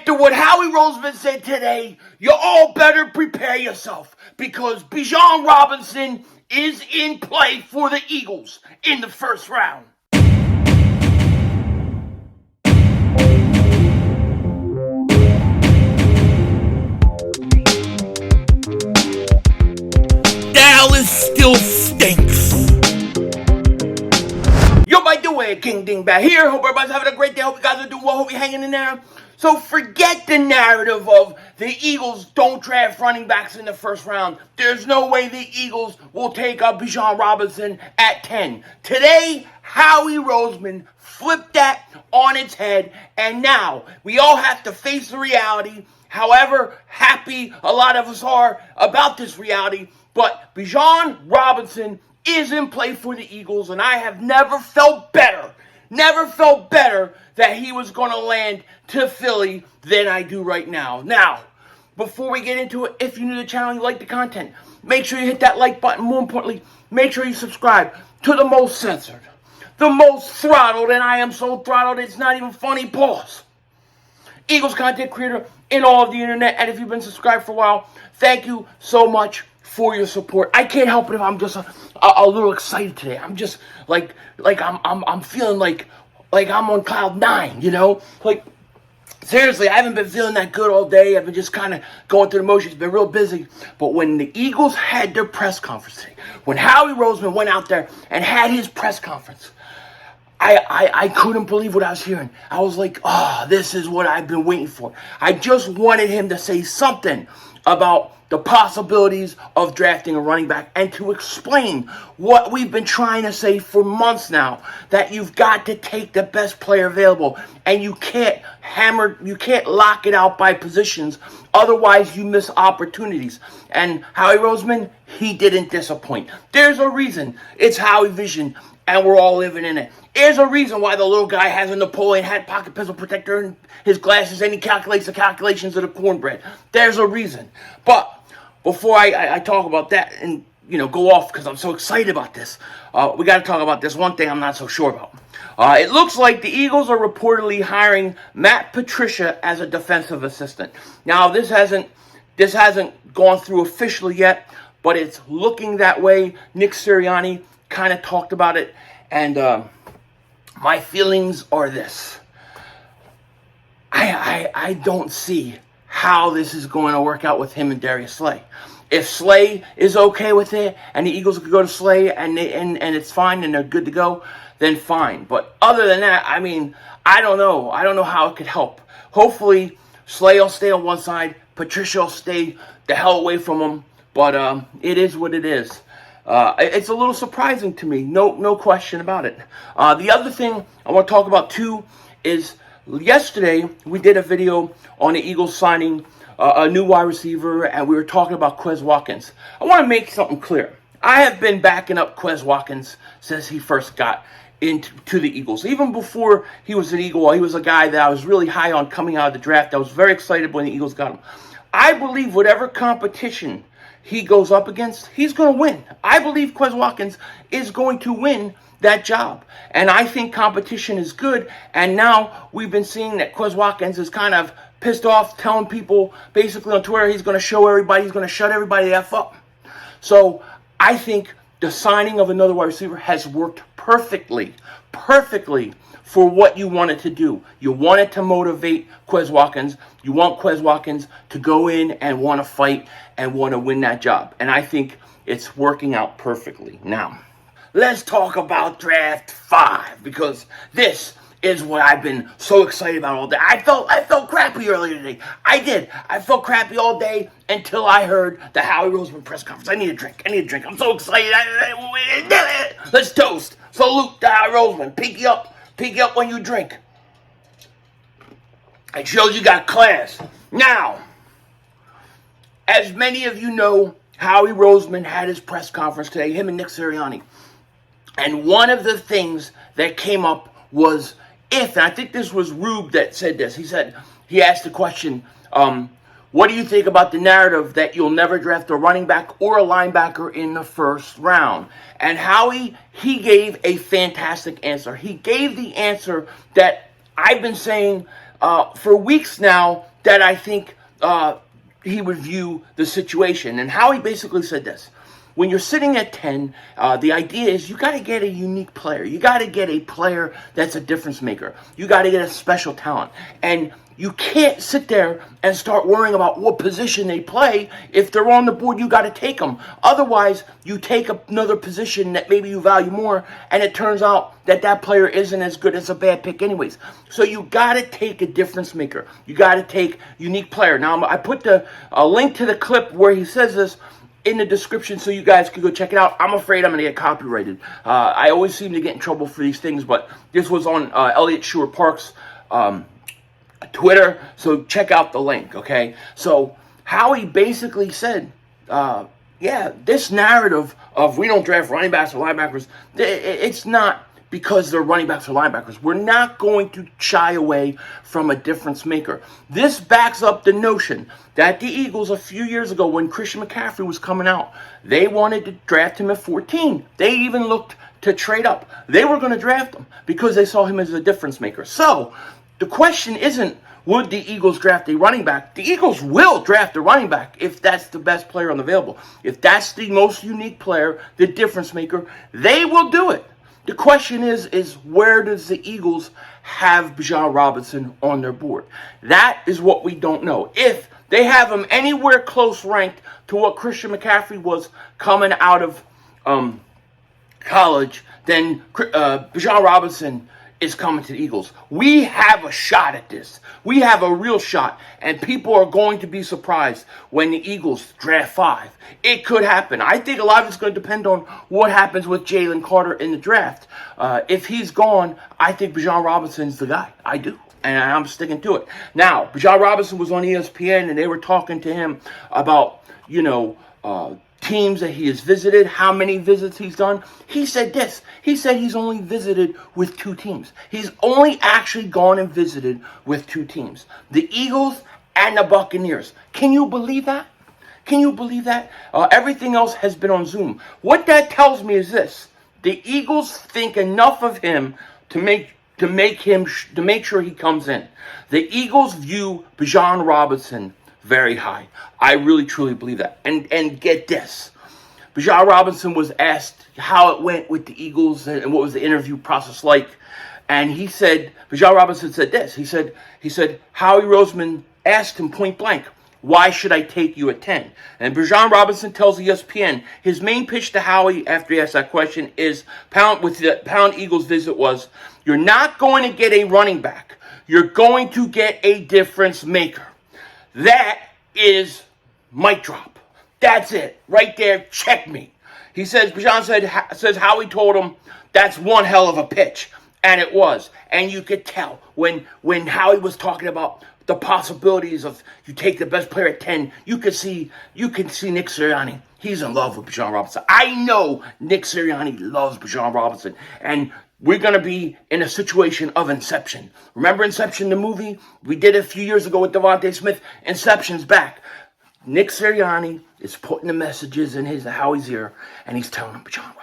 After what Howie Roseman said today, you all better prepare yourself because Bijan Robinson is in play for the Eagles in the first round. Dallas still stinks. Yo, by the way, King Dingbat here. Hope everybody's having a great day. Hope you guys are doing well. Hope you're hanging in there. So forget the narrative of the Eagles don't draft running backs in the first round. There's no way the Eagles will take up Bijan Robinson at 10. Today, Howie Roseman flipped that on its head, and now we all have to face the reality. However happy a lot of us are about this reality, but Bijan Robinson is in play for the Eagles, and I have never felt better that he was going to land to Philly than I do right now. Now, before we get into it, if you're new to the channel and you like the content, make sure you hit that like button. More importantly, make sure you subscribe to the most censored, the most throttled, and I am so throttled it's not even funny, pause, Eagles content creator in all of the internet. And if you've been subscribed for a while, thank you so much for your support. I can't help it if I'm just a little excited today. I'm just like I'm feeling like I'm on cloud 9, you know? Like, seriously, I haven't been feeling that good all day. I've been just kind of going through the motions, been real busy. But when the Eagles had their press conference today, when Howie Roseman went out there and had his press conference, I couldn't believe what I was hearing. I was like, oh, this is what I've been waiting for. I just wanted him to say something about the possibilities of drafting a running back and to explain what we've been trying to say for months now, that you've got to take the best player available and you can't lock it out by positions, otherwise you miss opportunities. And Howie Roseman, he didn't disappoint. There's a reason it's Howie Vision and we're all living in it. There's a reason why the little guy has a Napoleon hat, pocket pistol protector, and his glasses, and he calculates the calculations of the cornbread. There's a reason. But before I talk about that and, go off because I'm so excited about this, we got to talk about this one thing I'm not so sure about. It looks like the Eagles are reportedly hiring Matt Patricia as a defensive assistant. Now, this hasn't gone through officially yet, but it's looking that way. Nick Sirianni kind of talked about it, and my feelings are this. I don't see how this is going to work out with him and Darius Slay. If Slay is okay with it and the Eagles could go to Slay and it's fine and they're good to go, then fine. But other than that, I don't know. I don't know how it could help. Hopefully, Slay will stay on one side. Patricia will stay the hell away from him. But it is what it is. It's a little surprising to me. No question about it. The other thing I want to talk about too is yesterday we did a video on the Eagles signing a new wide receiver, and we were talking about Quez Watkins. I want to make something clear. I have been backing up Quez Watkins since he first got into the Eagles. Even before he was an Eagle, he was a guy that I was really high on coming out of the draft. I was very excited when the Eagles got him. I believe whatever competition he goes up against, he's going to win. I believe Quez Watkins is going to win that job. And I think competition is good. And now we've been seeing that Quez Watkins is kind of pissed off, telling people basically on Twitter he's going to show everybody, he's going to shut everybody the F up. So I think the signing of another wide receiver has worked perfectly for what you wanted to do. You wanted to motivate Quez Watkins. You want Quez Watkins to go in and want to fight and want to win that job. And I think it's working out perfectly. Now, let's talk about Draft 5, because this is what I've been so excited about all day. I felt crappy earlier today. I did. I felt crappy all day until I heard the Howie Roseman press conference. I need a drink. I'm so excited. Let's toast. Salute to Howie Roseman. Pinky up. Pinky up when you drink. It shows you got class. Now, as many of you know, Howie Roseman had his press conference today, him and Nick Sirianni. And one of the things that came up was and I think this was Rube that said this. He asked the question, what do you think about the narrative that you'll never draft a running back or a linebacker in the first round? And Howie, he gave a fantastic answer. He gave the answer that I've been saying for weeks now, that I think he would view the situation. And Howie basically said this. When you're sitting at 10, the idea is you got to get a unique player. You got to get a player that's a difference maker. You got to get a special talent. And you can't sit there and start worrying about what position they play. If they're on the board, you got to take them. Otherwise, you take another position that maybe you value more, and it turns out that that player isn't as good as a bad pick anyways. So you got to take a difference maker. You got to take unique player. Now, I put a link to the clip where he says this in the description so you guys can go check it out. I'm afraid I'm going to get copyrighted. I always seem to get in trouble for these things, but this was on Elliot Shore Park's Twitter, so check out the link, okay? So Howie basically said, yeah, this narrative of we don't draft running backs or linebackers, it's not because they're running backs or linebackers. We're not going to shy away from a difference maker. This backs up the notion that the Eagles a few years ago when Christian McCaffrey was coming out, they wanted to draft him at 14. They even looked to trade up. They were going to draft him because they saw him as a difference maker. So the question isn't, would the Eagles draft a running back? The Eagles will draft a running back if that's the best player on available. If that's the most unique player, the difference maker, they will do it. The question is where does the Eagles have Bijan Robinson on their board? That is what we don't know. If they have him anywhere close ranked to what Christian McCaffrey was coming out of college, then Bijan Robinson is coming to the Eagles. We have a shot at this. We have a real shot, and people are going to be surprised when the Eagles draft 5. It could happen. I think a lot of it's going to depend on what happens with Jalen Carter in the draft. If he's gone, I think Bijan Robinson's the guy. I do. And I'm sticking to it. Now, Bijan Robinson was on ESPN, and they were talking to him about, teams that he has visited, how many visits he's done. He said this. He said he's only visited with 2 teams. He's only actually gone and visited with 2 teams. The Eagles and the Buccaneers. Can you believe that? Can you believe that? Everything else has been on Zoom. What that tells me is this. The Eagles think enough of him to make sure he comes in. The Eagles view Bijan Robinson very high. I really, truly believe that. And get this. Bijan Robinson was asked how it went with the Eagles and what was the interview process like. And he said, Bijan Robinson said this. He said, Howie Roseman asked him point blank, why should I take you at 10? And Bijan Robinson tells ESPN his main pitch to Howie after he asked that question is, with the Pound Eagles visit was, you're not going to get a running back. You're going to get a difference maker. That is mic drop. That's it. Right there. Check me. He says, Bijan says Howie told him that's one hell of a pitch. And it was. And you could tell when Howie was talking about the possibilities of you take the best player at 10, you can see Nick Sirianni. He's in love with Bijan Robinson. I know Nick Sirianni loves Bijan Robinson. And we're going to be in a situation of Inception. Remember Inception, the movie? We did it a few years ago with Devontae Smith. Inception's back. Nick Sirianni is putting the messages in Howie's ear, and he's telling him, Bijan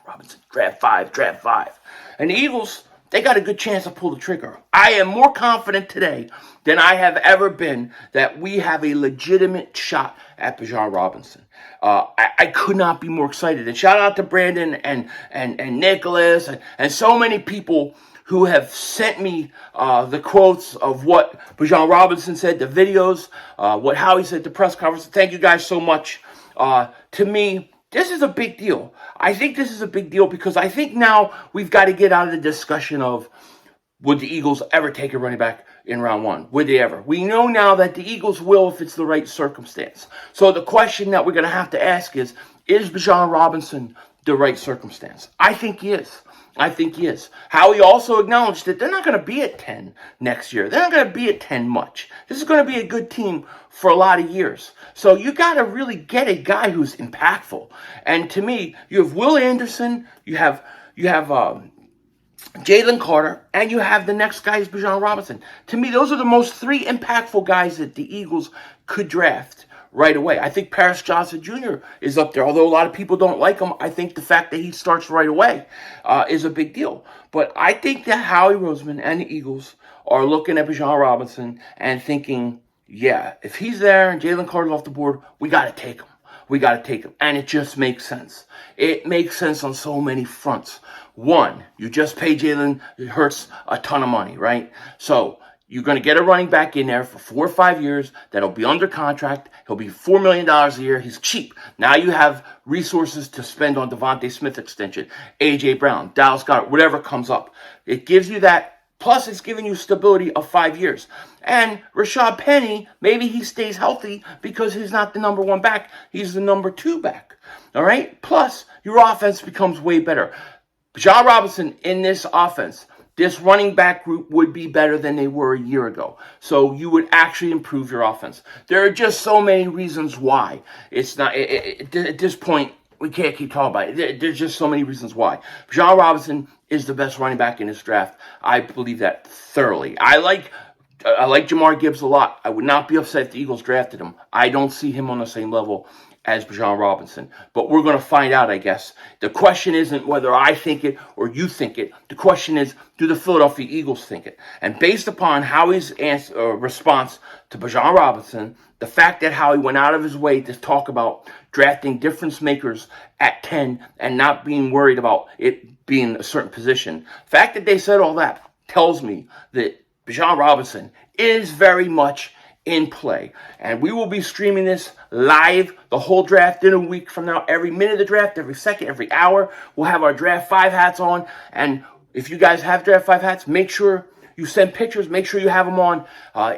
Robinson, draft 5. And the Eagles, they got a good chance to pull the trigger. I am more confident today than I have ever been that we have a legitimate shot at Bijan Robinson. I could not be more excited. And shout out to Brandon and Nicholas and so many people who have sent me the quotes of what Bijan Robinson said, the videos, what Howie said at the press conference. Thank you guys so much. To me, this is a big deal. I think this is a big deal because I think now we've got to get out of the discussion of would the Eagles ever take a running back in round 1? Would they ever? We know now that the Eagles will if it's the right circumstance. So the question that we're going to have to ask is Bijan Robinson the right circumstance? I think he is. Howie also acknowledged that they're not going to be at 10 next year. They're not going to be at 10 much. This is going to be a good team for a lot of years. So you got to really get a guy who's impactful. And to me, you have Will Anderson, you have Jalen Carter, and you have the next guy is Bijan Robinson. To me, those are the most 3 impactful guys that the Eagles could draft right away. I think Paris Johnson Jr. is up there. Although a lot of people don't like him, I think the fact that he starts right away is a big deal. But I think that Howie Roseman and the Eagles are looking at Bijan Robinson and thinking, yeah, if he's there and Jalen Carter's off the board, we got to take him. We got to take him. And it just makes sense. It makes sense on so many fronts. One, you just pay Jalen Hurts a ton of money, right? So you're going to get a running back in there for 4 or 5 years that'll be under contract. He'll be $4 million a year. He's cheap. Now you have resources to spend on Devontae Smith extension, A.J. Brown, Dallas Goedert, whatever comes up. It gives you that. Plus, it's giving you stability of 5 years. And Rashad Penny, maybe he stays healthy because he's not the number 1 back. He's the number 2 back. All right? Plus, your offense becomes way better. Bijan Robinson in this offense, this running back group would be better than they were a year ago. So you would actually improve your offense. There are just so many reasons why. It's not, at this point, we can't keep talking about it. There's just so many reasons why. Bijan Robinson is the best running back in this draft. I believe that thoroughly. I like Jahmyr Gibbs a lot. I would not be upset if the Eagles drafted him. I don't see him on the same level as Bijan Robinson. But we're going to find out, I guess. The question isn't whether I think it or you think it. The question is, do the Philadelphia Eagles think it? And based upon Howie's response to Bijan Robinson, the fact that Howie went out of his way to talk about drafting difference makers at 10 and not being worried about it being a certain position, the fact that they said all that tells me that Bijan Robinson is very much in play. And we will be streaming this live the whole draft in a week from now. Every minute of the draft, every second, every hour, we'll have our Draft 5 hats on. And if you guys have Draft 5 hats, make sure you send pictures. Make sure you have them on.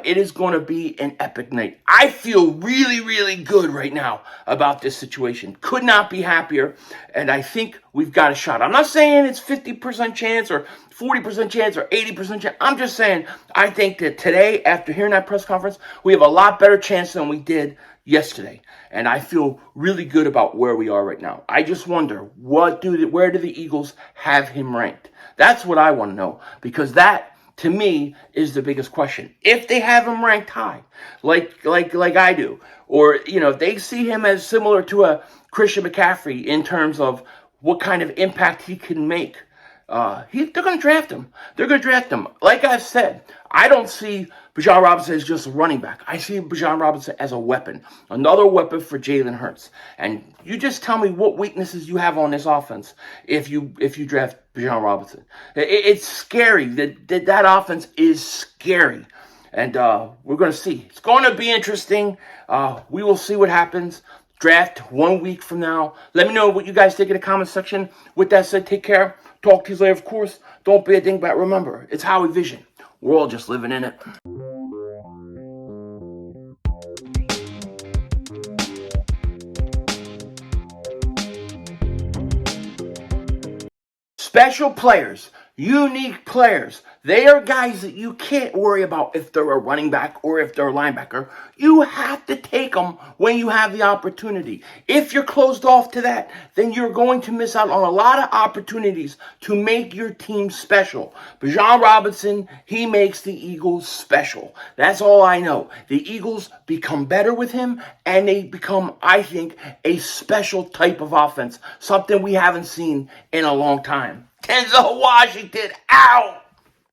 It is going to be an epic night. I feel really, really good right now about this situation. Could not be happier. And I think we've got a shot. I'm not saying it's 50% chance or 40% chance or 80% chance. I'm just saying I think that today, after hearing that press conference, we have a lot better chance than we did yesterday. And I feel really good about where we are right now. I just wonder, where do the Eagles have him ranked? That's what I want to know, because that, to me, is the biggest question. If they have him ranked high, like I do, or if they see him as similar to a Christian McCaffrey in terms of what kind of impact he can make, they're going to draft him. They're going to draft him. Like I've said, I don't see Bijan Robinson as just a running back. I see Bijan Robinson as a weapon, another weapon for Jalen Hurts. And you just tell me what weaknesses you have on this offense if you draft Bijan Robinson. It's scary. That offense is scary. And we're going to see. It's going to be interesting. We will see what happens. Draft 1 week from now. Let me know what you guys think in the comment section. With that said, take care. Talk to you later, of course. Don't be a dingbat. Remember, it's Howie Vision. We're all just living in it. Special players, unique players. They are guys that you can't worry about if they're a running back or if they're a linebacker. You have to take them when you have the opportunity. If you're closed off to that, then you're going to miss out on a lot of opportunities to make your team special. Bijan Robinson, he makes the Eagles special. That's all I know. The Eagles become better with him, and they become, I think, a special type of offense. Something we haven't seen in a long time. Denzel Washington, out!